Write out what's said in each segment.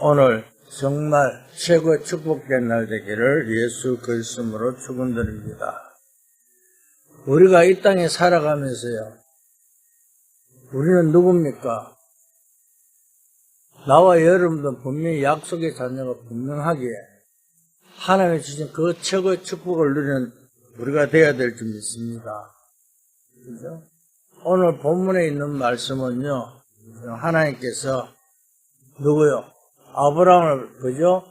오늘 정말 최고의 축복된 날 되기를 예수 그리스도로 축원드립니다. 우리가 이 땅에 살아가면서요, 우리는 누굽니까? 나와 여러분도 분명히 약속의 자녀가 분명하기에 하나님이 주신 그 최고의 축복을 누리는 우리가 되어야 될 줄 믿습니다. 그죠? 오늘 본문에 있는 말씀은요, 하나님께서 누구요? 아브라함을, 그죠?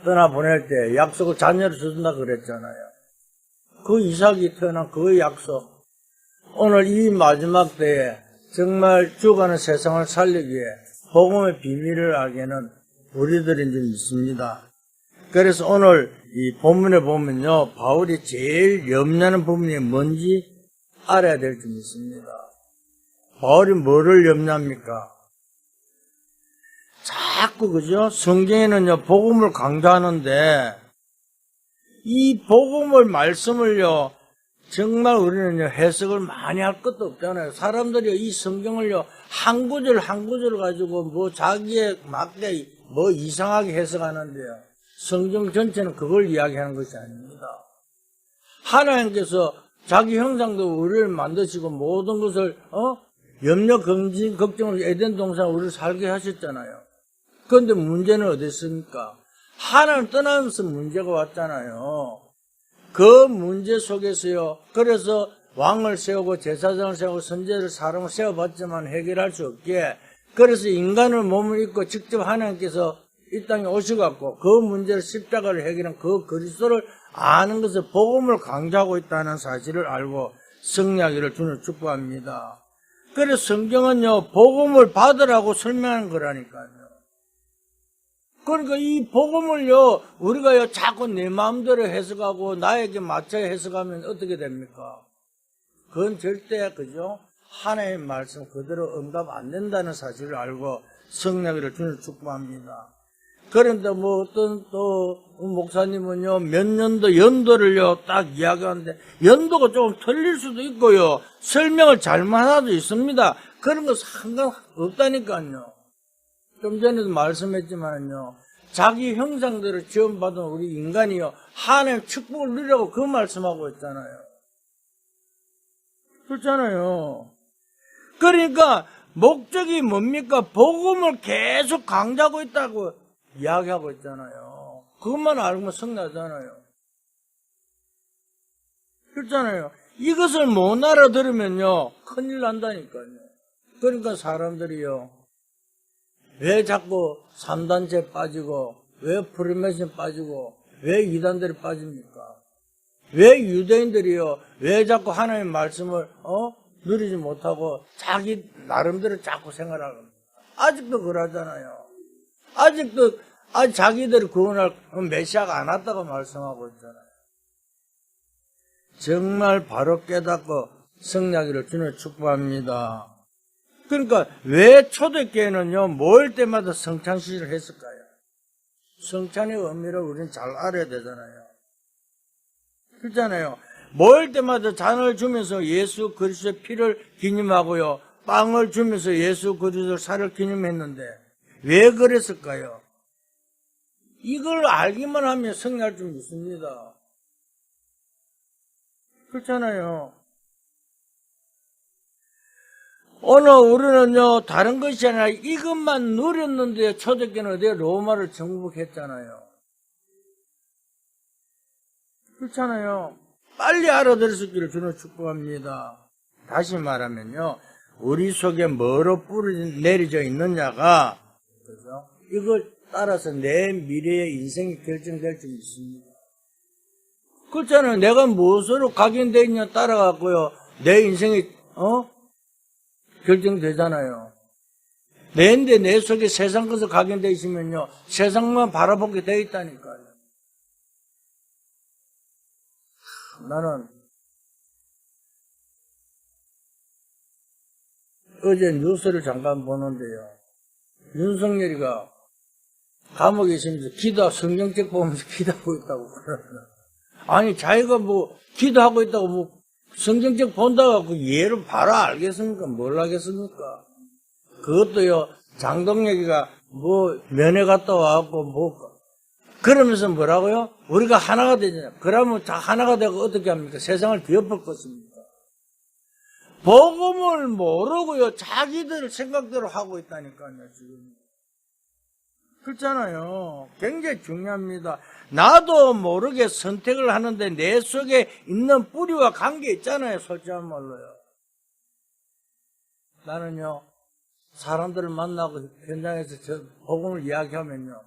떠나보낼 때 약속을 자녀로 주신다 그랬잖아요. 그 이삭이 태어난 그 약속. 오늘 이 마지막 때에 정말 죽어가는 세상을 살리기 위해 복음의 비밀을 알게는 우리들인 줄 믿습니다. 그래서 오늘 이 본문에 보면요, 바울이 제일 염려하는 부분이 뭔지 알아야 될 줄 믿습니다. 바울이 뭐를 염려합니까? 자꾸, 그죠? 성경에는요, 복음을 강조하는데, 이 복음을, 말씀을요, 정말 우리는요, 해석을 많이 할 것도 없잖아요. 사람들이 이 성경을요, 한 구절 한 구절 가지고 뭐 자기에 맞게 뭐 이상하게 해석하는데요. 성경 전체는 그걸 이야기하는 것이 아닙니다. 하나님께서 자기 형상도 우리를 만드시고 모든 것을, 염려, 검진, 걱정을 에덴 동산 우리를 살게 하셨잖아요. 그런데 문제는 어디 있습니까? 하나님 떠나면서 문제가 왔잖아요. 그 문제 속에서요, 그래서 왕을 세우고 제사장을 세우고 선지자를 사람을 세워봤지만 해결할 수 없기에, 그래서 인간을 몸을 입고 직접 하나님께서 이 땅에 오셔갖고 그 문제를 십자가를 해결한 그 그리스도를 아는 것을 복음을 강조하고 있다는 사실을 알고 승리하기를 주님 축복합니다. 그래서 성경은요, 복음을 받으라고 설명하는 거라니까요. 그러니까 이 복음을요, 우리가요, 자꾸 내 마음대로 해석하고 나에게 맞춰 해석하면 어떻게 됩니까? 그건 절대, 그죠? 하나님의 말씀 그대로 응답 안 된다는 사실을 알고 승리하기를 주님 축복합니다. 그런데 뭐 어떤 또 목사님은요, 몇 년도, 연도를요, 딱 이야기하는데, 연도가 조금 틀릴 수도 있고요, 설명을 잘못하도 있습니다. 그런 거 상관없다니까요. 좀 전에도 말씀했지만요, 자기 형상대로 지원받은 우리 인간이요, 하나님의 축복을 누리라고 그 말씀하고 있잖아요. 그렇잖아요. 그러니까 목적이 뭡니까? 복음을 계속 강조하고 있다고 이야기하고 있잖아요. 그것만 알면 성나잖아요. 그렇잖아요. 이것을 못 알아들으면요, 큰일 난다니까요. 그러니까 사람들이요, 왜 자꾸 3단체 빠지고, 왜 프리메이션 빠지고, 왜 이단들이 빠집니까? 왜 유대인들이요, 왜 자꾸 하나님의 말씀을, 누리지 못하고 자기 나름대로 자꾸 생활하고, 아직도 그러잖아요. 아직도, 자기들이 구원할 메시아가 안 왔다고 말씀하고 있잖아요. 정말 바로 깨닫고 승리하기를 주님 축복합니다. 그러니까 왜 초대교회는요, 모일 때마다 성찬식을 했을까요? 성찬의 의미를 우리는 잘 알아야 되잖아요. 그렇잖아요. 모일 때마다 잔을 주면서 예수 그리스도의 피를 기념하고요, 빵을 주면서 예수 그리스도의 살을 기념했는데 왜 그랬을까요? 이걸 알기만 하면 승리할 줄 믿습니다. 그렇잖아요. 오늘 우리는요, 다른 것이 아니라 이것만 누렸는데 초대교회는 어디에 로마를 정복했잖아요. 그렇잖아요. 빨리 알아들을 수 있기를 주님 축복합니다. 다시 말하면요, 우리 속에 뭐로 뿌리 내려져 있느냐가, 그죠? 이걸 따라서 내 미래의 인생이 결정될 줄 믿습니다. 그렇잖아요. 내가 무엇으로 각인되어 있냐 따라갔고요, 내 인생이, 결정되잖아요. 내인데 내 속에 세상 것을 각인되어 있으면요, 세상만 바라보게 되어 있다니까요. 나는 어제 뉴스를 잠깐 보는데요, 윤석열이가 감옥에 있으면서 성경책 보면서 기도하고 있다고 그러더라고요. 아니, 자기가 뭐 기도하고 있다고 뭐 성경책 본다고 그 예를 바로 알겠습니까? 뭘 하겠습니까? 그것도요, 장동혁이가 뭐 면회 갔다 와갖고 뭐 그러면서 뭐라고요? 우리가 하나가 되잖아요. 그러면 다 하나가 되고 어떻게 합니까? 세상을 뒤엎을 것입니까? 복음을 모르고요. 자기들 생각대로 하고 있다니까요, 지금. 그렇잖아요. 굉장히 중요합니다. 나도 모르게 선택을 하는데 내 속에 있는 뿌리와 관계 있잖아요, 솔직한 말로요. 나는요, 사람들을 만나고 현장에서 저 복음을 이야기하면요,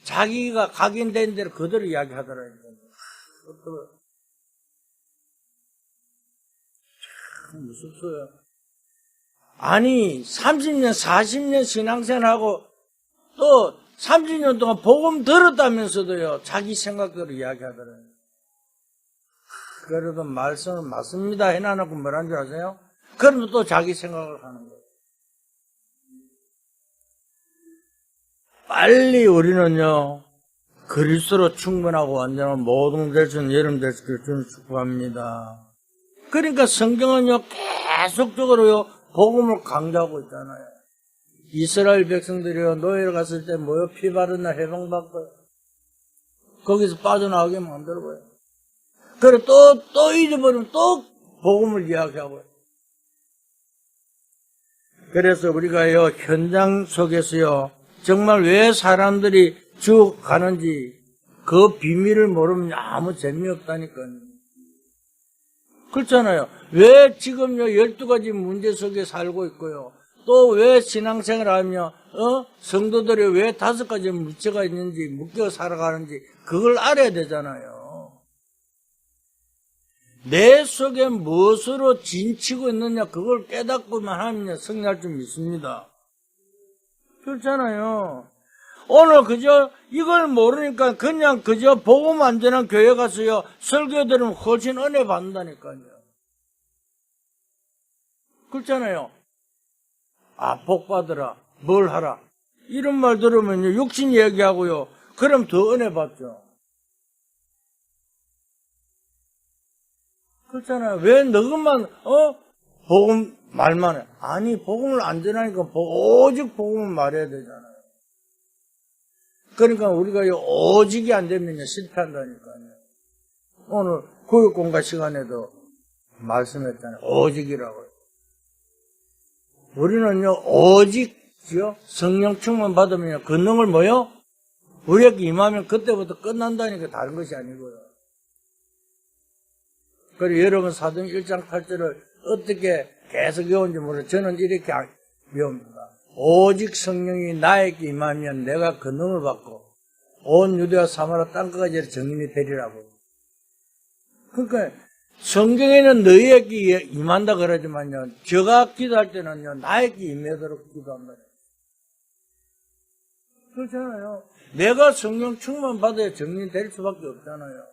자기가 각인된 대로 그대로 이야기하더라고요. 참 무섭어요. 아니 30년 40년 신앙생활하고 또 30년 동안 복음 들었다면서도요, 자기 생각대로 이야기하더라고요. 그래도 말씀은 맞습니다 해놔놓고 뭐라는 줄 아세요? 그러면 또 자기 생각을 하는 거예요. 빨리 우리는요, 그리스도로 충분하고 완전한 모든 대신 여름 대신 주는 축복합니다. 그러니까 성경은요, 계속적으로요, 복음을 강조하고 있잖아요. 이스라엘 백성들이요, 노예를 갔을 때 뭐요? 피 바른 날 해방받고요. 거기서 빠져나오게 만들어봐요. 그래, 또 잊어버리면 또 복음을 이야기하고요. 그래서 우리가요, 현장 속에서요, 정말 왜 사람들이 죽어가는지 그 비밀을 모르면 아무 재미없다니까요. 그렇잖아요. 왜 지금요 12가지 문제 속에 살고 있고요. 또 왜 신앙생활 하며 성도들이 왜 5가지 문제가 있는지 묶여 살아가는지 그걸 알아야 되잖아요. 내 속에 무엇으로 진치고 있느냐 그걸 깨닫고만 하면 승리할 줄 믿습니다. 그렇잖아요. 오늘 그저 이걸 모르니까 그냥 그저 복음 안전한 교회 가서요 설교 들으면 훨씬 은혜 받는다니까요. 그렇잖아요. 아, 복 받으라, 뭘 하라 이런 말 들으면요 육신 얘기하고요 그럼 더 은혜 받죠. 그렇잖아요. 왜 너것만 복음 말만 해? 아니 복음을 안 전하니까 오직 복음을 말해야 되잖아요. 그러니까 우리가 오직이 안 되면요 실패한다니까요. 오늘 교육공과 시간에도 말씀했잖아요. 오직이라고요. 우리는요 오직요 성령 충만 받으면요 그 능을 뭐요? 우리에게 임하면 그때부터 끝난다니까 다른 것이 아니고요. 그리고 여러분 사도행 1장 8절을 어떻게 계속 외운지 모르겠어요. 저는 이렇게 외웁니다. 오직 성령이 나에게 임하면 내가 그 능을 받고 온 유대와 사마리아 땅끝까지 정인이 되리라고. 그러니까 성경에는 너희에게 임한다 그러지만요 제가 기도할 때는요 나에게 임하도록 기도한다. 그렇잖아요. 내가 성령 충만 받아야 정인될 수밖에 없잖아요.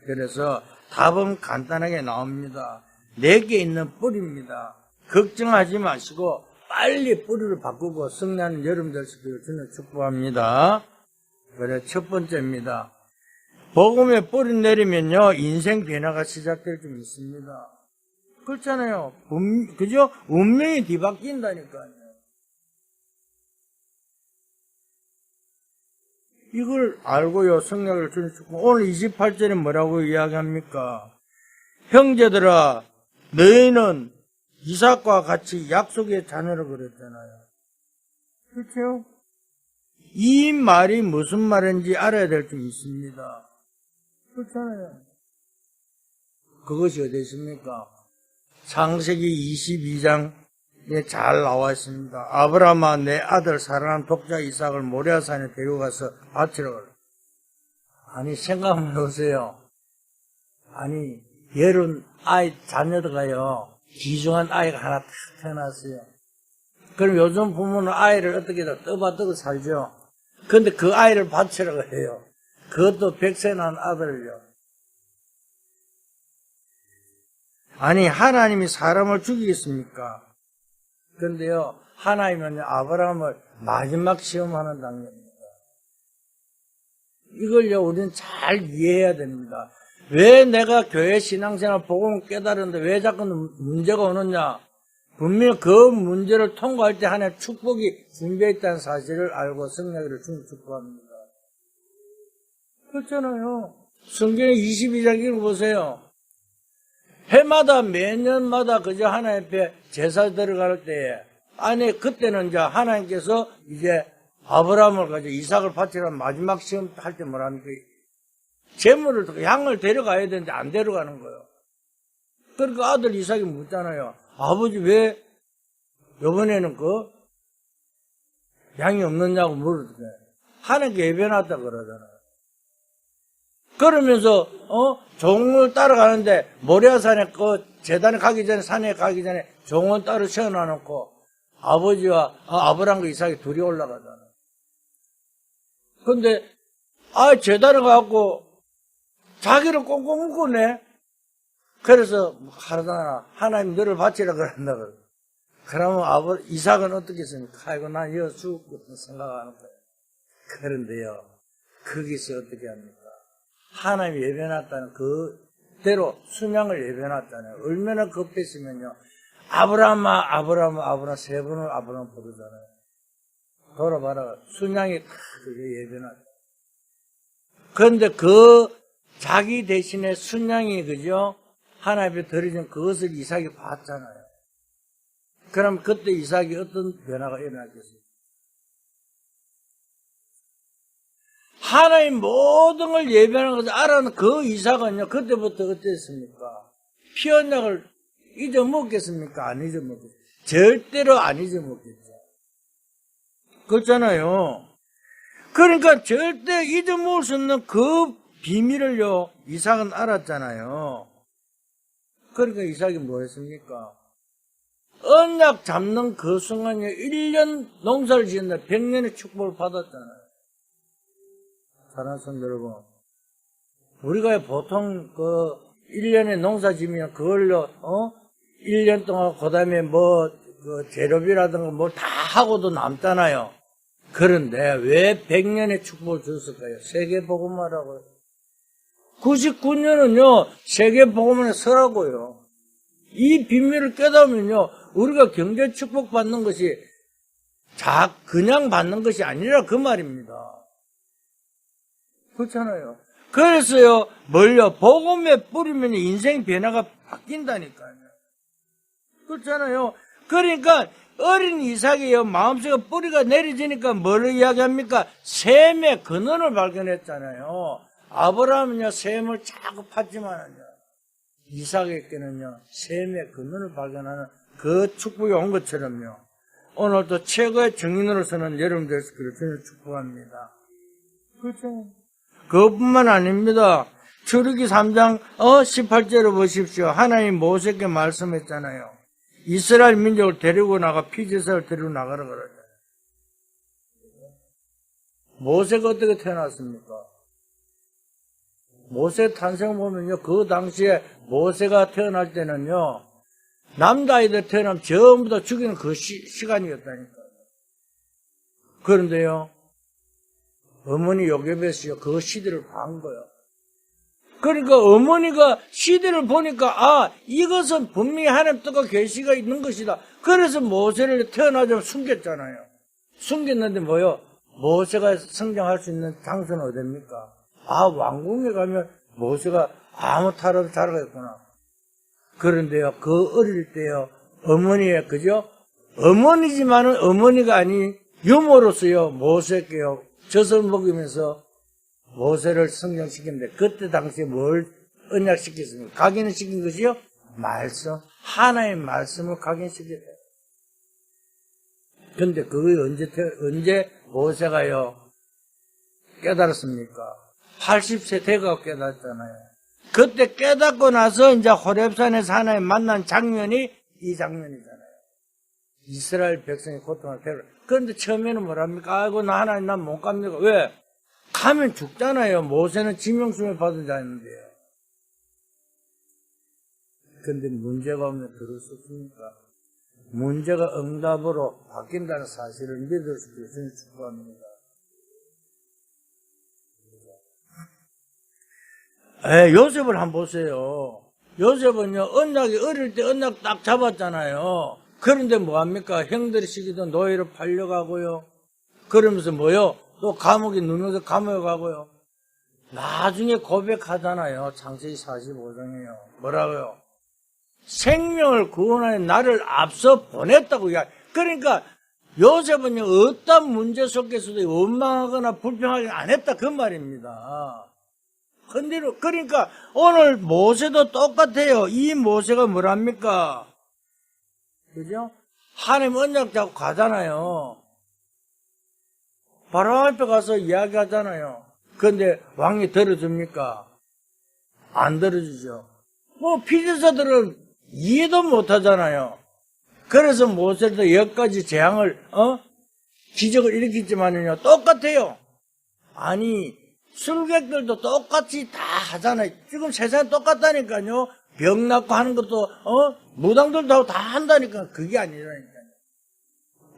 그래서 답은 간단하게 나옵니다. 내게 있는 뿌리입니다. 걱정하지 마시고 빨리 뿌리를 바꾸고 승리하는 여러분 될 수 있도록 저는 축복합니다. 그래 첫 번째입니다. 복음에 뿌리 내리면요 인생 변화가 시작될 줄 믿습니다. 그렇잖아요. 그죠? 운명이 뒤바뀐다니까요. 이걸 알고요 성령을 주는 축복. 오늘 28절에 뭐라고 이야기합니까? 형제들아 너희는 이삭과 같이 약속의 자녀를 그랬잖아요. 그렇죠? 이 말이 무슨 말인지 알아야 될 줄 믿습니다. 그렇잖아요. 그것이 어디 있습니까? 창세기 22장에 잘 나와 있습니다. 아브라함아 내 아들 사랑하는 독자 이삭을 모리아산에 데리고 가서 바치라 그래. 아니 생각만 해보세요. 아니 여름 아이 자녀들가요 귀중한 아이가 하나 탁 태어났어요. 그럼 요즘 부모는 아이를 어떻게 떠받들고 살죠. 그런데 그 아이를 바치라고 해요. 그것도 100세 난 아들을요. 아니 하나님이 사람을 죽이겠습니까? 그런데요 하나님은 아브라함을 마지막 시험하는 단계입니다. 이걸요 우리는 잘 이해해야 됩니다. 왜 내가 교회 신앙생활 복음을 깨달았는데 왜 자꾸 문제가 오느냐? 분명히 그 문제를 통과할 때 하나의 축복이 준비되어 있다는 사실을 알고 성령으로 축복합니다. 그렇잖아요. 성경에 22장 읽어보세요. 해마다 매년마다 그저 하나님 앞에 제사 들어갈 때에 그때는 이제 하나님께서 이제 아브라함을 가지고 이삭을 바치라는 마지막 시험 할 때 뭐랍니까? 재물을, 양을 데려가야 되는데 안 데려가는 거예요. 그러니까 아들 이삭이 묻잖아요. 아버지 왜 이번에는 양이 없느냐고 물었더니 하나님께 예배놨다 그러잖아요. 그러면서 종을 따라가는데 모리아산에 제단에 가기 전에 산에 가기 전에 종은 따로 세워놔놓고 아버지와 아브라함과 이삭이 둘이 올라가잖아요. 근데 제단에 가갖고 자기를 꽁꽁 묶어내. 그래서 하루나 하나님 너를 바치라 그런다 그러. 그러면 이삭은 어떻게 했습니까? 아이고 난 이거 죽었거든 생각하는 거예요. 그런데요, 거기서 어떻게 합니까? 하나님이 예배놨다는 그대로 순양을 예배놨잖아요. 얼마나 급했으면요. 아브라함 세 번을 아브라함 부르잖아요. 돌아봐라. 순양이 다 그게 예배놨다. 그런데 자기 대신에 순양이 그죠? 하나님께 드려진 그것을 이삭이 봤잖아요. 그럼 그때 이삭이 어떤 변화가 일어났겠습니까? 하나님 모든 걸 예배하는 것을 알아는 그 이삭은요, 그때부터 어땠습니까? 피 언약을 잊어먹겠습니까? 안 잊어먹겠죠. 절대로 안 잊어먹겠죠. 그렇잖아요. 그러니까 절대 잊어먹을 수 없는 그 비밀을요, 이삭은 알았잖아요. 그러니까 이삭이 뭐 했습니까? 언약 잡는 그 순간에 1년 농사를 지었나 100년의 축복을 받았잖아요. 사랑하는 성도 여러분, 우리가 보통 1년에 농사 지면 그걸로 1년 동안 그다음에 재료비라든가 뭘 다 하고도 남잖아요. 그런데 왜 100년의 축복을 줬을까요? 세계복음화라고요. 99년은요 세계복음화에 서라고요. 이 비밀을 깨달으면요 우리가 경제 축복 받는 것이 그냥 받는 것이 아니라 그 말입니다. 그렇잖아요. 그래서요 복음에 뿌리면 인생 변화가 바뀐다니까요. 그렇잖아요. 그러니까 어린 이삭이요 마음속에 뿌리가 내려지니까 뭘 이야기합니까? 셈의 근원을 발견했잖아요. 아브라함은요 셈을 자꾸 팠지만은요 이삭에게는요 셈의 근원을 발견하는 그 축복이 온 것처럼요 오늘도 최고의 증인으로서는 여러분들 그렇게 축복합니다. 그렇죠. 그것뿐만 아닙니다. 출애굽기 3장 18절을 보십시오. 하나님 모세에게 말씀했잖아요. 이스라엘 민족을 데리고 나가 피제사를 데리고 나가라 그러잖아요. 모세가 어떻게 태어났습니까? 모세 탄생 보면요, 그 당시에 모세가 태어날 때는요, 남자아이들 태어나면 전부 다 죽이는 그 시간이었다니까요. 그런데요, 어머니 요게벳이요, 그 시대를 본 거예요. 그러니까 어머니가 시대를 보니까, 이것은 분명히 하나님 뜻과 계시가 있는 것이다. 그래서 모세를 태어나자면 숨겼잖아요. 숨겼는데 뭐요? 모세가 성장할 수 있는 장소는 어디입니까? 왕궁에 가면 모세가 아무 탈 없이 자라겠구나. 그런데요, 그 어릴 때요, 어머니의, 그죠? 어머니지만은 어머니가 아닌 유모로서요, 모세께요, 젖을 먹이면서 모세를 성장시켰는데, 그때 당시에 뭘 언약시켰습니까? 각인시킨 것이요? 말씀. 하나의 말씀을 각인시켰어요. 근데 그게 언제 모세가요, 깨달았습니까? 80세 돼가고 깨달았잖아요. 그때 깨닫고 나서 이제 호렙산에서 하나님 만난 장면이 이 장면이잖아요. 이스라엘 백성의 고통을 배우라. 그런데 처음에는 뭐랍니까? 아이고, 나 하나님 난 못 갑니까? 왜? 가면 죽잖아요. 모세는 지명수명 받은 자였는데요. 근데 문제가 오면 들을 수 없습니까? 문제가 응답으로 바뀐다는 사실을 믿을 수 있으니 축복합니다. 요셉을 한번 보세요. 요셉은요, 언약이 어릴 때 언약 딱 잡았잖아요. 그런데 뭐합니까? 형들이 시키던 노예로 팔려가고요. 그러면서 뭐요? 또 감옥에 누워서 감옥에 가고요. 나중에 고백하잖아요. 창세기 45장이에요. 뭐라고요? 생명을 구원하여 나를 앞서 보냈다고 이야기. 그러니까 요셉은 어떤 문제 속에서도 원망하거나 불평하지 안 했다 그 말입니다. 그러니까 오늘 모세도 똑같아요. 이 모세가 뭐랍니까? 그죠? 하나님 언약 잡고 가잖아요. 바로 앞에 가서 이야기하잖아요. 그런데 왕이 들어줍니까? 안 들어주죠. 피제사들은 이해도 못하잖아요. 그래서 모세도 여기까지 재앙을 기적을 일으켰지만요 똑같아요. 아니 술객들도 똑같이 다 하잖아요. 지금 세상 똑같다니까요. 병 낫고 하는 것도 무당들도 다 한다니까. 그게 아니라니까요.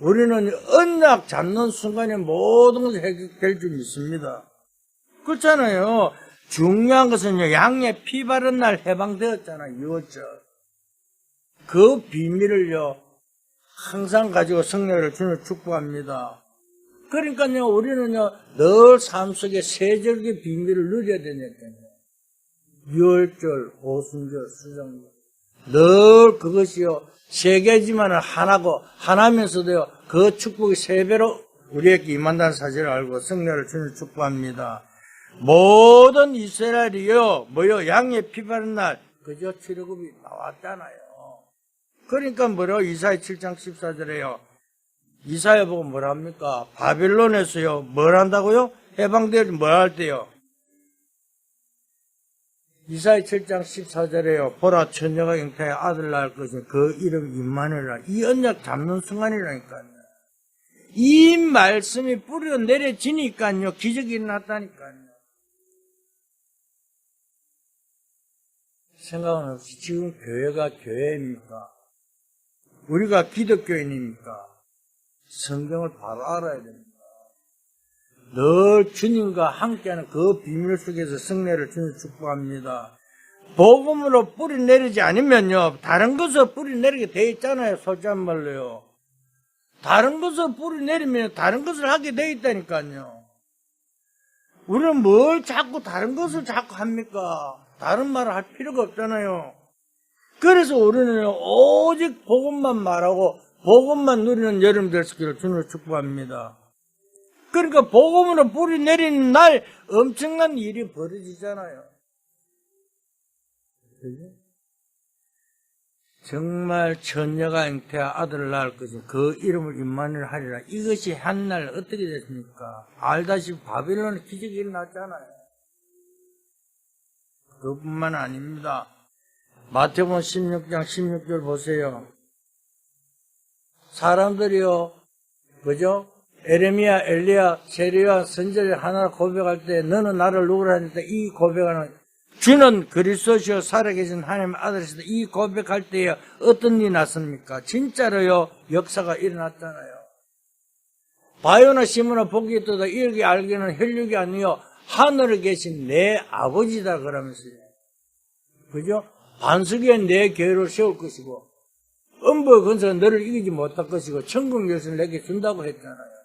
우리는 언약 잡는 순간에 모든 것이 해결될 줄 믿습니다. 그렇잖아요. 중요한 것은요, 양의 피 바른 날 해방되었잖아요. 6월절. 그 비밀을요, 항상 가지고 성령을 주는 축복합니다. 그러니까요, 우리는요, 늘 삶 속에 세절기 비밀을 누려야 되니까요. 6월절, 오순절, 수정절. 늘 그것이요, 세 개지만 하나면서도요, 그 축복이 세 배로 우리에게 임한다는 사실을 알고 성령을 주는 축복합니다. 모든 이스라엘이요, 양의 피 바른 날, 그저 출애굽이 나왔잖아요. 그러니까 이사야 7장 14절에요. 이사야 보고 뭐랍니까? 바빌론에서요, 뭘 한다고요? 해방되어 뭘 할 때요? 이사야 7장 14절에요. 보라, 처녀가 잉태하여 아들 낳을 것이 그 이름 임마누엘이라. 이 언약 잡는 순간이라니까요. 이 말씀이 뿌리로 내려지니까요, 기적이 일어났다니까요. 생각은 없이 지금 교회가 교회입니까? 우리가 기독교인입니까? 성경을 바로 알아야 됩니다. 늘 주님과 함께하는 그 비밀 속에서 성례를 주님 축복합니다. 복음으로 뿌리 내리지 않으면요, 다른 것을 뿌리 내리게 돼 있잖아요. 솔직한 말로요. 다른 것을 뿌리 내리면 다른 것을 하게 돼 있다니까요. 우리는 뭘 자꾸 다른 것을 자꾸 합니까? 다른 말을 할 필요가 없잖아요. 그래서 우리는 오직 복음만 말하고 복음만 누리는 여러분 될 수 있기를 주님을 축복합니다. 그러니까 복음으로 뿌리 내리는 날 엄청난 일이 벌어지잖아요. 정말 처녀가 잉태하 아들을 낳을 것이 그 이름을 임마누엘 하리라. 이것이 한 날 어떻게 됐습니까? 알다시피 바빌론에 기적이 일어났잖아요. 그뿐만 아닙니다. 마태복음 16장 16절 보세요. 사람들이요, 그죠? 에레미야, 엘리야, 세리야 선지자 하나를 고백할 때 너는 나를 누구라 하니까 이 고백하는 주는 그리스도시요 살아계신 하나님의 아들이시다. 이 고백할 때에 어떤 일이 났습니까? 진짜로요, 역사가 일어났잖아요. 바요나 시므나 복이 있도다 이렇게 알기는 혈육이 아니요 하늘에 계신 내 아버지다 그러면서요. 그죠? 반석에 내 교회를 세울 것이고 음부의 권세는 너를 이기지 못할 것이고 천국 열쇠를 내게 준다고 했잖아요.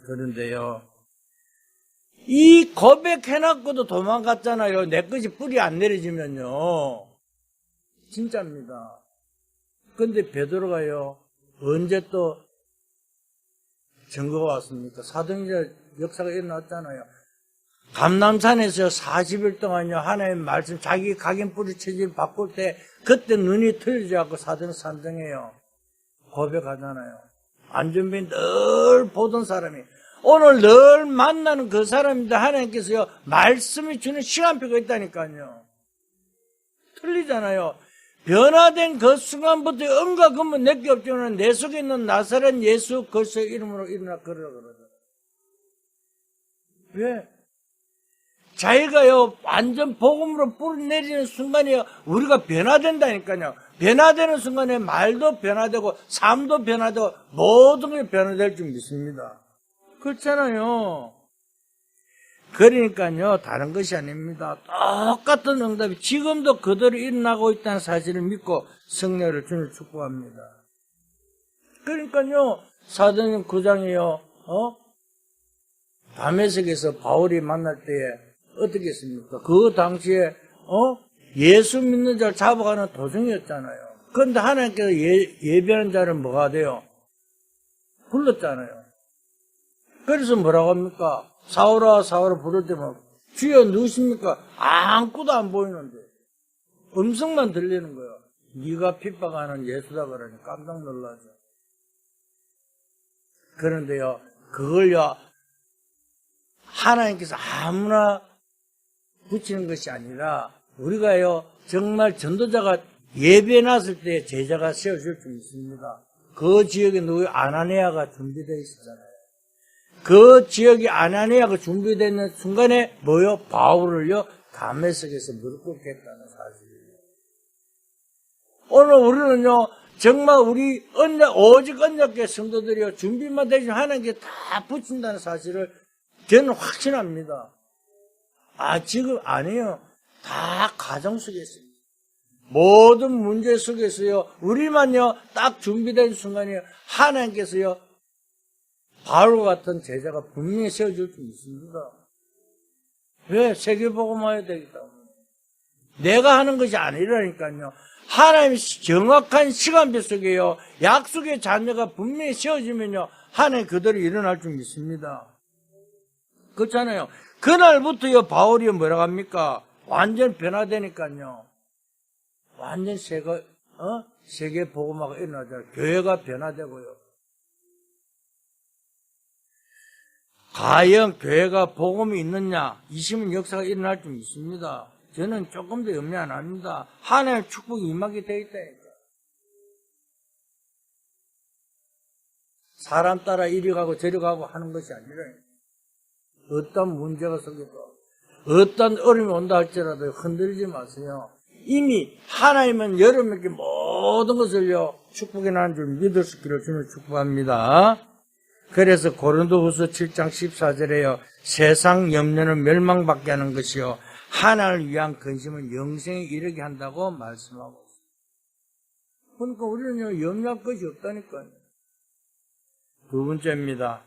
그런데요, 이 고백해놨고도 도망갔잖아요. 내 것이 뿌리 안 내려지면요. 진짜입니다. 근데 베드로가요, 언제 또 증거가 왔습니까? 사도행전 역사가 일어났잖아요. 감람산에서 40일 동안요, 하나님 말씀, 자기 각인 뿌리 체질 바꿀 때, 그때 눈이 틀려져갖고 사도행 산정해요. 고백하잖아요. 안전빈 늘 보던 사람이. 오늘 늘 만나는 그 사람인데 하나님께서요, 말씀이 주는 시간표가 있다니까요. 틀리잖아요. 변화된 그 순간부터 은과 금은 내게 없지만 내 속에 있는 나사렛 예수 그리스도의 이름으로 일어나 걸으라 그러죠. 왜? 자기가요, 완전 복음으로 뿌리내리는 순간이요, 우리가 변화된다니까요. 변화되는 순간에 말도 변화되고, 삶도 변화되고, 모든 게 변화될 줄 믿습니다. 그렇잖아요. 그러니까요, 다른 것이 아닙니다. 똑같은 응답이 지금도 그대로 일어나고 있다는 사실을 믿고 성령을 주님을 축복합니다. 그러니까요, 사도행전 9장이요, 다메섹에서 바울이 만날 때에 어떻게 했습니까? 그 당시에, 예수 믿는 자를 잡아가는 도중이었잖아요. 그런데 하나님께서 예비하는 자를 뭐가 돼요? 불렀잖아요. 그래서 뭐라고 합니까? 사울아, 사울아 부를 때만, 주여 누구십니까? 아무것도 안 보이는데. 음성만 들리는 거예요. 네가 핍박하는 예수다 그러니 깜짝 놀라죠. 그런데요, 그걸요, 하나님께서 아무나 붙이는 것이 아니라, 우리가요, 정말 전도자가 예배해놨을 때 제자가 세워줄 수 있습니다. 그 지역에 누구 아나니아가 준비되어 있었잖아요. 그 지역이 아나니아가 준비되어 있는 순간에 뭐요? 바울을요, 다메섹에서 무릎 꿇게 했다는 사실이에요. 오늘 우리는요, 정말 우리 오직 언약계 성도들이요, 준비만 되시면 하나님께 다 붙인다는 사실을 저는 확신합니다. 지금 아니에요. 다 가정 속에 있습니다. 모든 문제 속에서요, 우리만요, 딱 준비된 순간에 하나님께서요, 바울과 같은 제자가 분명히 세워줄 수 있습니다. 왜? 세계복음화해야 되기 때문에. 내가 하는 것이 아니라니까요. 하나님의 정확한 시간표 속에요, 약속의 자녀가 분명히 세워지면요, 하나님 그대로 일어날 줄 믿습니다. 그렇잖아요. 그날부터요, 바울이 뭐라고 합니까? 완전 변화되니까요. 완전 세계 복음화가 일어나잖아요. 교회가 변화되고요. 과연 교회가 복음이 있느냐? 이심은 역사가 일어날 줄 믿습니다. 저는 조금도 염려 안 합니다. 하나님의 축복이 임하게 되어 있다니까. 사람 따라 이리 가고 저리 가고 하는 것이 아니라, 어떤 문제가 생겨도, 어떤 어려움이 온다 할지라도 흔들리지 마세요. 이미 하나님은 여러분에게 모든 것을요, 축복해 나는 줄 믿을 수 있기를 주님을 축복합니다. 그래서 고린도후서 7장 14절에요. 세상 염려는 멸망받게 하는 것이요, 하나님을 위한 근심은 영생에 이르게 한다고 말씀하고 있습니다. 그러니까 우리는요, 염려할 것이 없다니까요. 두 번째입니다.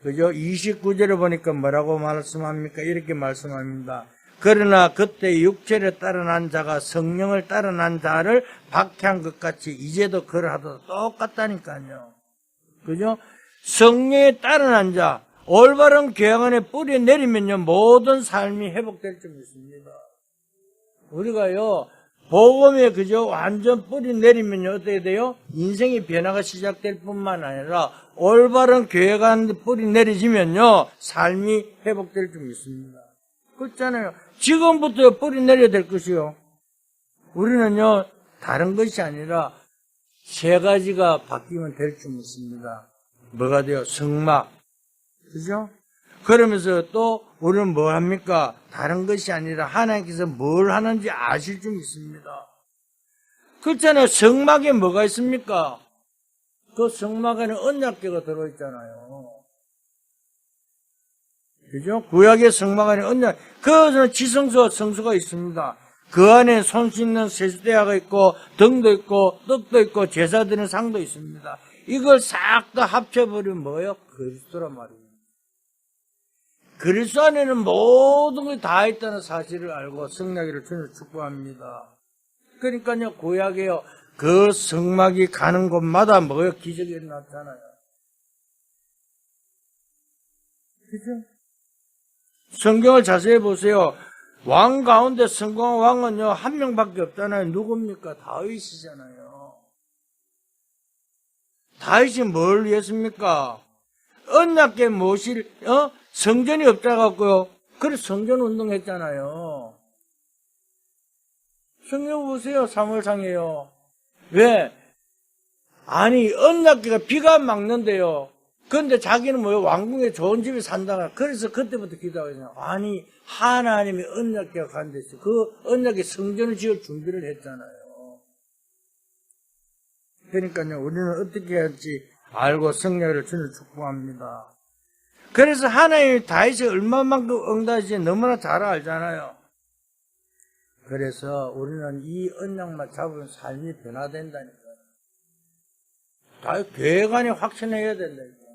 그죠? 29절에 보니까 뭐라고 말씀합니까? 이렇게 말씀합니다. 그러나 그때 육체를 따라난 자가 성령을 따라난 자를 박해한 것 같이 이제도 그러하도 똑같다니까요. 그죠? 성령에 따라난 자, 올바른 교양 안에 뿌리 내리면요, 모든 삶이 회복될 줄 믿습니다. 우리가요, 복음에 그저 완전 뿌리 내리면요, 어떻게 돼요? 인생의 변화가 시작될 뿐만 아니라 올바른 교회가 한 뿌리 내리지면요, 삶이 회복될 줄 믿습니다. 그렇잖아요. 지금부터 뿌리 내려야 될 것이요. 우리는요, 다른 것이 아니라 세 가지가 바뀌면 될 줄 믿습니다. 뭐가 돼요? 성막. 그죠? 그러면서 또 우리는 뭐 합니까? 다른 것이 아니라 하나님께서 뭘 하는지 아실 줄 믿습니다. 그렇잖아요. 성막에 뭐가 있습니까? 그 성막 안에 언약궤가 들어있잖아요. 그죠? 구약의 성막 안에 언약, 그것은 지성소와 성소가 있습니다. 그 안에 손 씻는 세수대야가 있고, 등도 있고, 떡도 있고, 제사 드리는 상도 있습니다. 이걸 싹 다 합쳐버리면 뭐예요? 그리스도란 말이에요. 그리스도 안에는 모든 게 다 있다는 사실을 알고 성령이를 주님을 축복합니다. 그러니까요, 구약에요, 그 성막이 가는 곳마다 뭐예요? 기적이 일어났잖아요. 그죠? 성경을 자세히 보세요. 왕 가운데 성공한 왕은요, 한 명밖에 없잖아요. 누굽니까? 다윗이잖아요. 다윗이 뭘 위했습니까? 언약궤 모실, 성전이 없다갖고요. 그래서 성전 운동했잖아요. 성경 보세요. 사무엘상이에요. 왜? 아니, 언약궤가 비가 막는데요. 그런데 자기는 뭐요? 왕궁에 좋은 집에 산다. 그래서 그때부터 기도하거든요. 아니, 하나님이 언약궤가 간 데서 그 언약궤 성전을 지을 준비를 했잖아요. 그러니까요, 우리는 어떻게 할지 알고 성령을 주님을 축복합니다. 그래서 하나님이 다윗이 얼마만큼 응답하신지 너무나 잘 알잖아요. 그래서 우리는 이 언약만 잡으면 삶이 변화된다니까요. 다윗 교회관이 확신해야 된다니까요.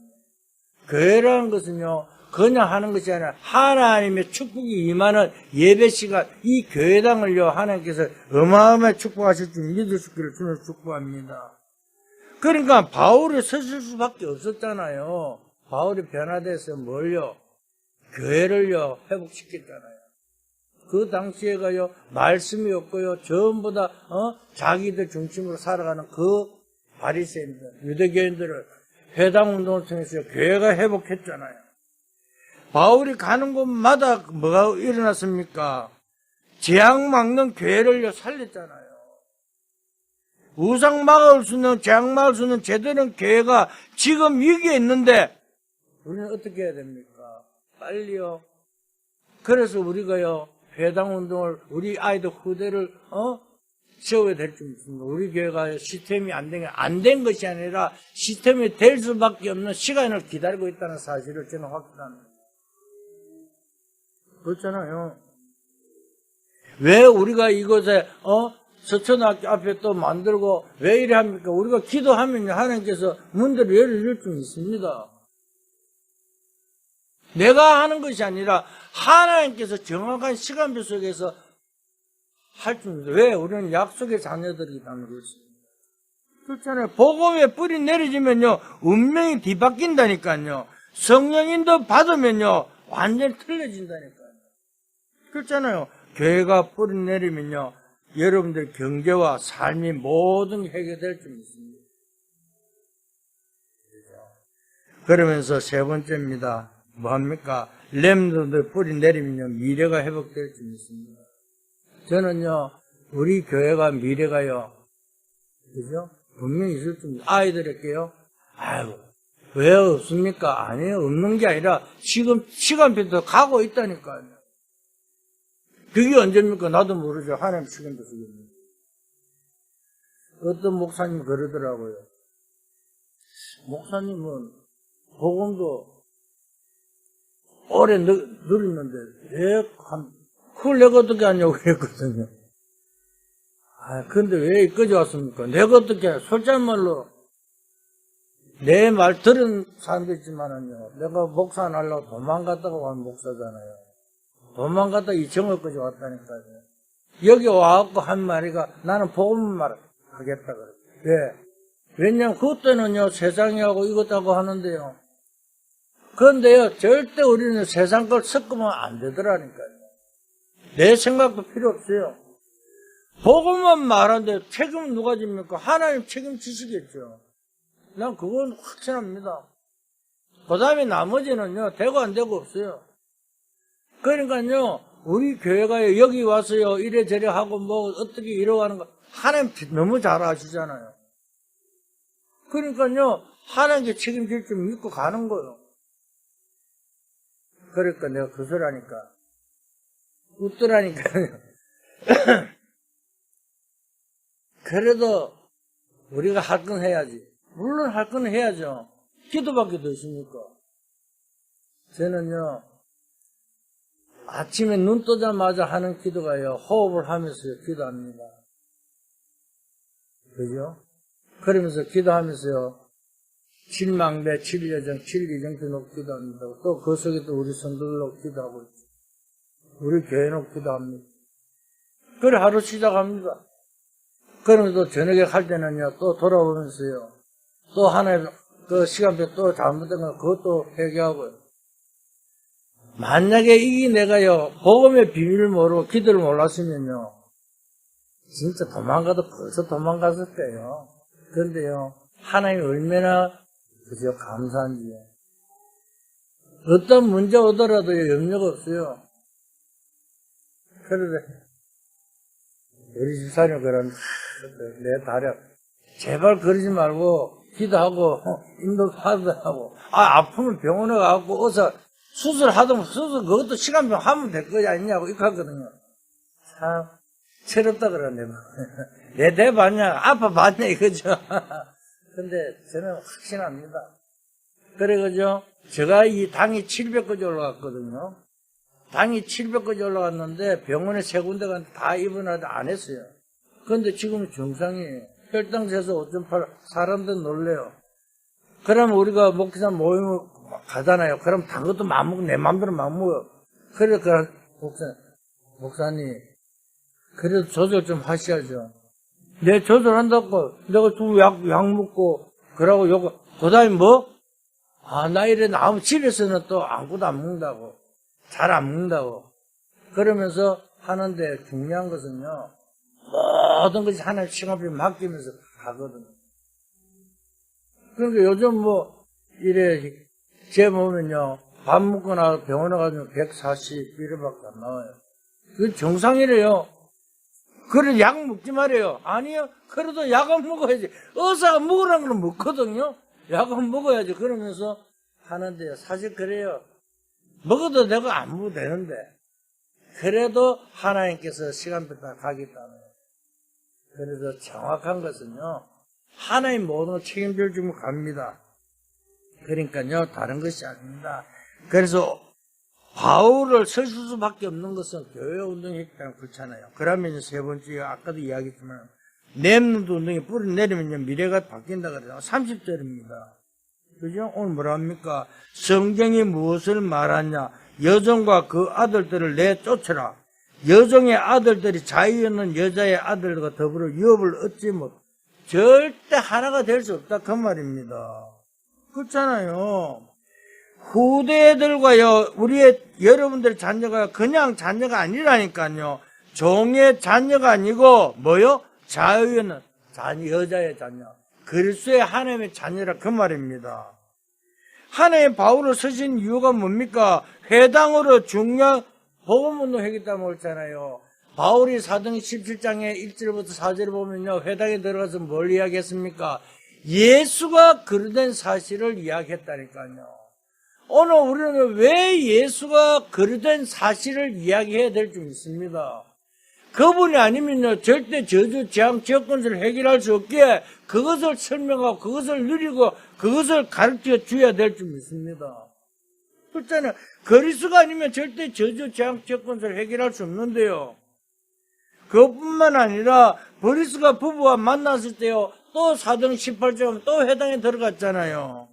교회라는 것은요, 그냥 하는 것이 아니라 하나님의 축복이 임하는 예배 시간, 이 교회당을요, 하나님께서 어마어마하게 축복하실 줄 믿을 수 있기를 주는 축복합니다. 그러니까 바울이 서실 수밖에 없었잖아요. 바울이 변화돼서 뭘요? 교회를요, 회복시켰잖아요. 그 당시에가요, 말씀이 없고요, 전부 다, 자기들 중심으로 살아가는 그 바리새인들, 유대교인들을 회당 운동을 통해서 교회가 회복했잖아요. 바울이 가는 곳마다 뭐가 일어났습니까? 재앙 막는 교회를요, 살렸잖아요. 우상 막을 수 있는, 재앙 막을 수 있는 제대로 교회가 지금 위기에 있는데, 우리는 어떻게 해야 됩니까? 빨리요. 그래서 우리가요, 회당 운동을, 우리 아이들 후대를, 세워야 될 줄 믿습니다. 우리 교회가 시스템이 안 된 것이 아니라 시스템이 될 수밖에 없는 시간을 기다리고 있다는 사실을 저는 확신합니다. 그렇잖아요. 왜 우리가 이곳에, 서천학교 앞에 또 만들고 왜 이래 합니까? 우리가 기도하면 하나님께서 문들을 열어줄 줄 믿습니다. 내가 하는 것이 아니라 하나님께서 정확한 시간표 속에서 할 줄 믿어요. 왜? 우리는 약속의 자녀들이라는 것입니다. 그렇잖아요. 복음의 뿌리 내려지면요, 운명이 뒤바뀐다니까요. 성령인도 받으면요, 완전히 틀려진다니까요. 그렇잖아요. 교회가 뿌리 내리면요, 여러분들 경제와 삶이 모든 게 해결될 줄 믿습니다. 그러면서 세 번째입니다. 뭐합니까? 렘넌트들 뿌리 내리면요, 미래가 회복될 줄 믿습니다. 저는요, 우리 교회가 미래가요, 그죠? 분명히 있을 줄 믿습니다. 아이들에게요, 아이고, 왜 없습니까? 아니에요. 없는 게 아니라 지금 시간표도 가고 있다니까요. 그게 언제입니까? 나도 모르죠. 하나님 시간표 속입니다. 어떤 목사님 그러더라고요. 목사님은 복음도 오래 누리는데 왜 그걸 내가 어떻게 하냐고 그랬거든요. 근데 왜 여기까지 왔습니까? 내가 어떻게 솔직한 말로 내 말 들은 사람도 있지만은요, 내가 목사 안 하려고 도망갔다가 간 목사잖아요. 도망갔다 이 정월까지 왔다니까요. 여기 와갖고 한 마리가 나는 복음만 하겠다 그래. 왜? 왜냐면 그때는요, 세상이 하고 이것하고 하는데요. 그런데요, 절대 우리는 세상 걸 섞으면 안 되더라니까요. 내 생각도 필요 없어요. 복음만 말하는데 책임은 누가 집니까? 하나님 책임지시겠죠. 난 그건 확신합니다. 그 다음에 나머지는요, 되고 안 되고 없어요. 그러니까요, 우리 교회가 여기 와서요, 이래저래 하고 뭐 어떻게 이러고 거 하나님 너무 잘 아시잖아요. 그러니까요, 하나님께 책임질 줄 믿고 가는 거예요. 그러니까 내가 그 소리 하니까 웃더라니까요. 그래도 우리가 할 건 해야지. 물론 할 건 해야죠. 기도밖에 더 있습니까? 저는요, 아침에 눈 뜨자마자 하는 기도가요, 호흡을 하면서요, 기도합니다. 그죠? 그러면서 기도하면서요, 칠망대, 칠여정, 칠이정도 놓고 기도합니다. 또 그 속에 또 우리 성도들 놓고 기도하고 있죠. 우리 교회 놓고 기도합니다. 그래, 하루 시작합니다. 그러면서 또 저녁에 갈 때는요, 또 돌아오면서요, 또 하나의 그 시간표 또 잘못된 거 그것도 회개하고요. 만약에 이 내가요, 복음의 비밀을 모르고 기도를 몰랐으면요, 진짜 도망가도 벌써 도망갔을 거예요. 그런데요, 하나님이 얼마나 그저 감사한지요. 어떤 문제 오더라도 염려가 없어요. 그런데 우리 집사님 그런 내 다력 제발 그러지 말고 기도하고 인도 받으라고. 아프면 병원에 가고 어서 수술하든 수술 그것도 시간표 하면 될 거지 아니냐고 이렇게 하거든요. 참 철없다 그러네. 내 봤냐 아파 봤냐 이거죠. 근데 저는 확신합니다. 그래, 그죠? 제가 이 당이 700까지 올라갔거든요. 당이 700까지 올라갔는데 병원에 세 군데가 다 입원하다 안 했어요. 그런데 지금 정상이에요. 혈당 재서 5.8, 사람들 놀래요. 그러면 우리가 목회자 모임을 가잖아요. 그럼 단 것도 맘 먹고 내 맘대로 맘 먹어요. 그래, 목사님, 그래도 조절 좀 하셔야죠. 내 조절한다고, 내가 좀 약 먹고, 그러고 요거, 그 다음에 뭐? 나 이래 나오면 집에서는 또 아무것도 안 먹는다고. 잘 안 먹는다고. 그러면서 하는데 중요한 것은요, 모든 것이 하나님 시간 앞에 맡기면서 가거든요. 그러니까 요즘 뭐, 이래, 제 몸은요, 밥 먹고 나서 병원에 가면 140 밖에 안 나와요. 그게 정상이래요. 그래, 약 먹지 말아요. 아니요. 그래도 약은 먹어야지. 의사가 먹으라는 건 먹거든요. 약은 먹어야지. 그러면서 하는데요. 사실 그래요. 먹어도 내가 안 먹어도 되는데. 그래도 하나님께서 시간표 다 가기 때문에. 그래서 정확한 것은요. 하나님 모든 걸 책임질 주면 갑니다. 그러니까요. 다른 것이 아닙니다. 그래서 바울을 서실 수밖에 없는 것은 교회 운동했기 때문에 그렇잖아요. 그러면 세 번째, 아까도 이야기했지만, 렘넌트 운동이 뿌리 내리면 미래가 바뀐다 그래요. 30절입니다. 그죠? 오늘 뭐라 합니까? 성경이 무엇을 말하냐? 여종과 그 아들들을 내쫓으라. 여종의 아들들이 자유 있는 여자의 아들과 더불어 유업을 얻지 못, 절대 하나가 될 수 없다. 그 말입니다. 그렇잖아요. 후대들과요, 여러분들 자녀가 그냥 자녀가 아니라니까요. 종의 자녀가 아니고, 뭐요? 자유는 여자의 자녀. 그리스도의 하나님의 자녀라 그 말입니다. 하나님 바울을 쓰신 이유가 뭡니까? 회당으로 중요한 복음운동 하겠다고 그랬잖아요. 바울이 사도행 17장에 1절부터 4절을 보면요. 회당에 들어가서 뭘 이야기했습니까? 예수가 그릇된 사실을 이야기했다니까요. 오늘 우리는 왜 예수가 그릇된 사실을 이야기해야 될 줄 믿습니다. 그분이 아니면요, 절대 저주, 재앙, 지역건설을 해결할 수 없기에 그것을 설명하고 그것을 누리고 그것을 가르쳐 줘야 될 줄 믿습니다. 그렇잖아요. 그리스도가 아니면 절대 저주, 재앙, 지역건설을 해결할 수 없는데요. 그것뿐만 아니라 그리스도가 부부와 만났을 때요, 또 사도행 18장 또 회당에 들어갔잖아요.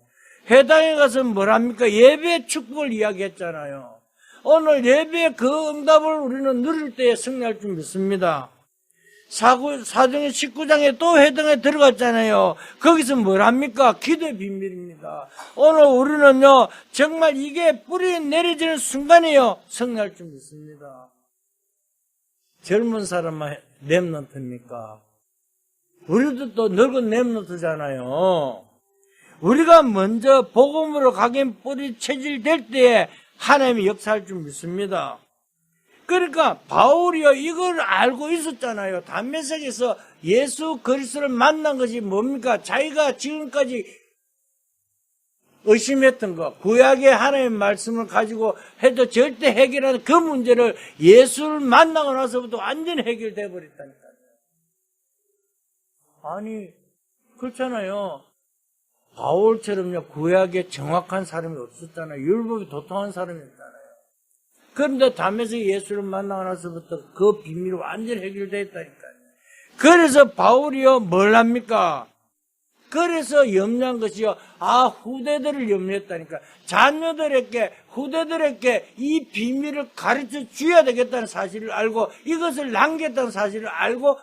회당에 가서 뭘 합니까? 예배 축복을 이야기했잖아요. 오늘 예배의 그 응답을 우리는 누릴 때에 승리할 줄 믿습니다. 사도행 19장에 또 회당에 들어갔잖아요. 거기서 뭘 합니까? 기도의 비밀입니다. 오늘 우리는요, 정말 이게 뿌리 내려지는 순간이요, 승리할 줄 믿습니다. 젊은 사람만 렘넌트입니까? 우리도 또 늙은 렘넌트잖아요. 우리가 먼저 복음으로 가긴 뿌리 체질될 때에 하나님이 역사할 줄 믿습니다. 그러니까 바울이요 이걸 알고 있었잖아요. 담메색에서 예수 그리스도를 만난 것이 뭡니까? 자기가 지금까지 의심했던 것, 구약의 하나님의 말씀을 가지고 해도 절대 해결하는 그 문제를 예수를 만나고 나서부터 완전히 해결돼 버렸다니까요. 아니 그렇잖아요. 바울처럼요, 구약에 정확한 사람이 없었잖아요. 율법이 도통한 사람이었잖아요. 그런데 담에서 예수를 만나고 나서부터 그 비밀이 완전히 해결됐다니까요. 그래서 바울이요, 뭘 합니까? 그래서 염려한 것이요, 후대들을 염려했다니까. 자녀들에게, 후대들에게 이 비밀을 가르쳐 줘야 되겠다는 사실을 알고, 이것을 남겼다는 사실을 알고,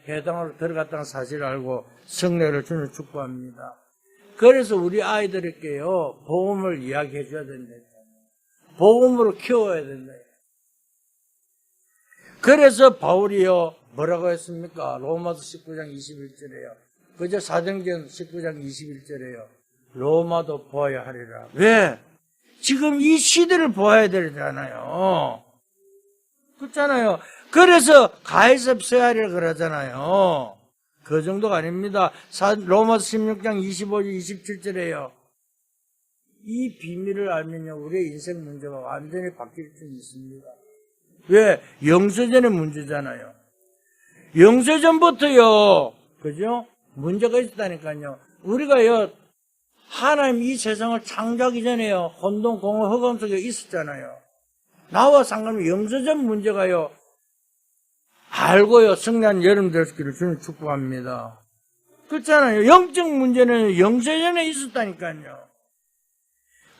회당으로 들어갔다는 사실을 알고, 성례를 주는 축복합니다. 그래서 우리 아이들에게요, 복음을 이야기해 줘야 된다. 복음으로 키워야 된다. 그래서 바울이요, 뭐라고 했습니까? 로마서 19장 21절에요. 그저 사도행전 19장 21절에요. 로마도 보아야 하리라. 왜? 지금 이 시대를 보아야 되잖아요. 그렇잖아요. 그래서 가해서 써야 하리라 그러잖아요. 그 정도가 아닙니다. 로마서 16장 25절 27절에요. 이 비밀을 알면요, 우리의 인생 문제가 완전히 바뀔 수 있습니다. 왜? 영세전의 문제잖아요. 영세전부터요, 그죠? 문제가 있었다니까요. 우리가요, 하나님 이 세상을 창조하기 전에요. 혼돈, 공허, 흑암 속에 있었잖아요. 나와 상관없이 영서적 문제가요. 알고요. 승리한 여러분 되시기를 주님 축복합니다. 그렇잖아요. 영적 문제는 영세전에 있었다니까요.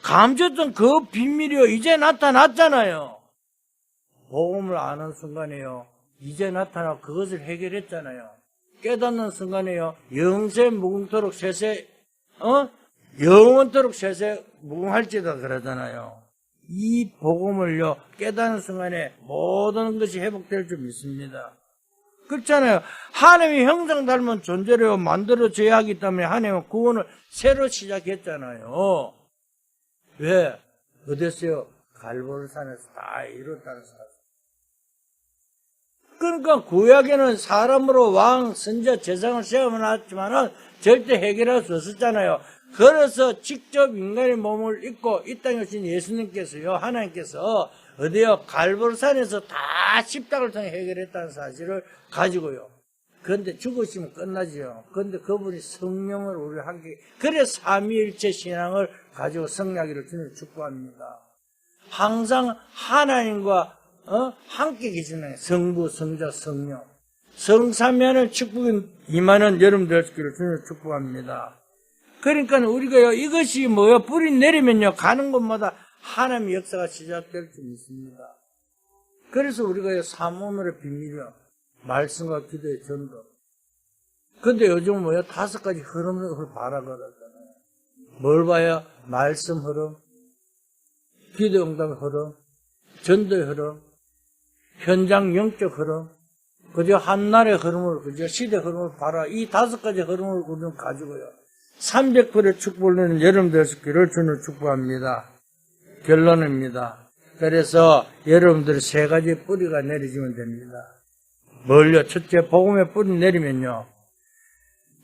감췄던 그 비밀이요. 이제 나타났잖아요. 복음을 아는 순간에요. 이제 나타나 그것을 해결했잖아요. 깨닫는 순간에요. 영세 무궁토록 세세 영원토록 세세 무궁할지다 그러잖아요. 이 복음을요 깨닫는 순간에 모든 것이 회복될 줄 믿습니다. 그렇잖아요. 하나님의 형상 닮은 존재로 만들어져야 하기 때문에 하나님은 구원을 새로 시작했잖아요. 왜? 어디서요? 갈보리산에서 다 이뤘다는 사실. 그러니까 구약에는 사람으로 왕, 선자, 제사장을 세워놨지만은 절대 해결할 수 없었잖아요. 그래서 직접 인간의 몸을 입고 이 땅에 오신 예수님께서요, 하나님께서 어디요? 갈보리산에서 다 십자가를 통해 해결했다는 사실을 가지고요. 그런데 죽으시면 끝나지요. 그런데 그분이 성령을 우리 함께, 그래 삼위일체 신앙을 가지고 승리하기를 주님 축복합니다. 항상 하나님과 함께 계시는 성부, 성자, 성령, 성삼위하는 축복이 임하는 여러분들 되시기를 주님 축복합니다. 그러니까 우리가요, 이것이 뭐요? 뿌리 내리면요, 가는 곳마다 하나님의 역사가 시작될 줄 믿습니다. 그래서 우리가요, 삼오늘의 비밀이요, 말씀과 기도의 전도. 근데 요즘 뭐요? 5가지 흐름을 봐라 그러잖아요. 뭘 봐요? 말씀 흐름, 기도 응답의 흐름, 전도의 흐름, 현장 영적 흐름, 그저 한날의 흐름을, 그저 시대 흐름을 봐라. 이 5가지 흐름을 우리는 가지고요. 300%의 축복을 누리는 여러분 되시기를 주님 축복합니다. 결론입니다. 그래서 여러분들이 3가지 뿌리가 내려지면 됩니다. 뭘요? 첫째, 복음의 뿌리 내리면요.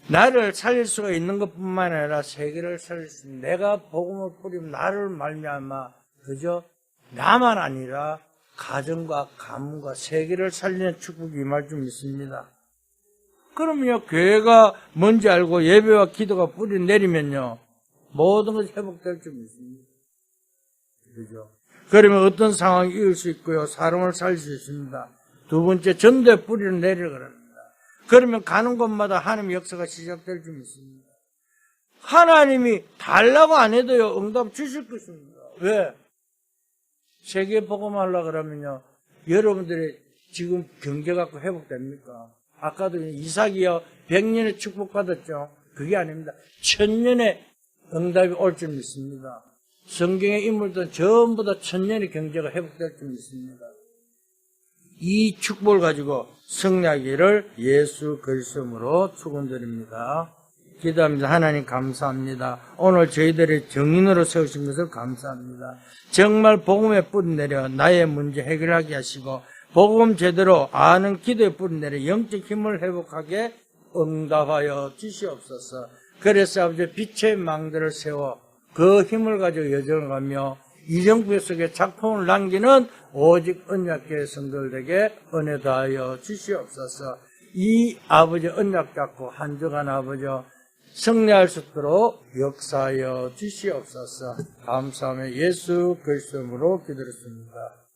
나를 살릴 수가 있는 것뿐만 아니라 세계를 살릴 수 있는, 내가 복음을 뿌리면 나를 말미암아 그저 나만 아니라 가정과 가문과 세계를 살리는 축복이 임할 줄 믿습니다. 그러면요, 교회가 뭔지 알고 예배와 기도가 뿌리 내리면요, 모든 것이 회복될 줄 믿습니다. 그죠? 그러면 어떤 상황이 이을 수 있고요, 사람을 살릴 수 있습니다. 두 번째, 전도의 뿌리를 내리라 그럽니다. 그러면 가는 곳마다 하나님의 역사가 시작될 줄 믿습니다. 하나님이 달라고 안 해도요, 응답 주실 것입니다. 왜? 세계 복음하려고 그러면요, 여러분들이 지금 경제 갖고 회복됩니까? 아까도 이삭이요, 100년의 축복받았죠? 그게 아닙니다. 1000년의 응답이 올 줄 믿습니다. 성경의 인물들은 전부 다 1000년의 경제가 회복될 줄 믿습니다. 이 축복을 가지고 승리하기를 예수 그리스도로 축원드립니다. 기도합니다. 하나님 감사합니다. 오늘 저희들의 정인으로 세우신 것을 감사합니다. 정말 복음의 뿌리 내려 나의 문제 해결하게 하시고 복음 제대로 아는 기도의 뿌리 내려 영적 힘을 회복하게 응답하여 주시옵소서. 그래서 아버지 빛의 망대를 세워 그 힘을 가지고 여정을 가며 이정부 속에 작품을 남기는 오직 언약궤 성도들에게 은혜 다하여 주시옵소서. 이 아버지 언약 잡고 한 주간 아버지 승리할 수 있도록 역사하여 주시옵소서. 감사하며 예수 그리스도로 기도했습니다.